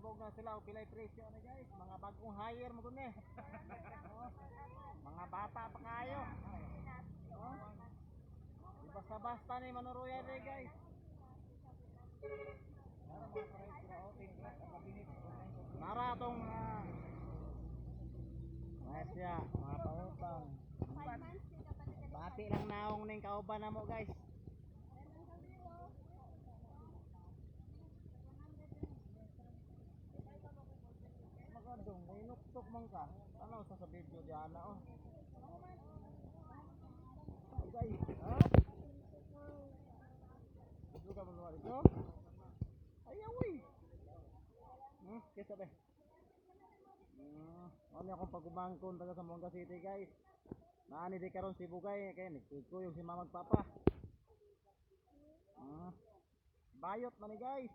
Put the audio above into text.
Sibog na sila o pilay presyo na guys. Mga bagong hire mo guni. Mga bata pa kayo. Di basta-basta ni manuruya rin guys. Nara tong siya, mga pautang. Bati lang naong ning kauban na mo guys. Magadong, may nuktok man ka. Ano sa video diyan na oh. Guys, ha? Ito ka mga ito? Ayaw eh. Kesa be. Ano akong pagumangkon taga sa Mongga City guys. Naani di karon si Bugay kay nagkuko yung si Mama Papa. Bayot man ni guys.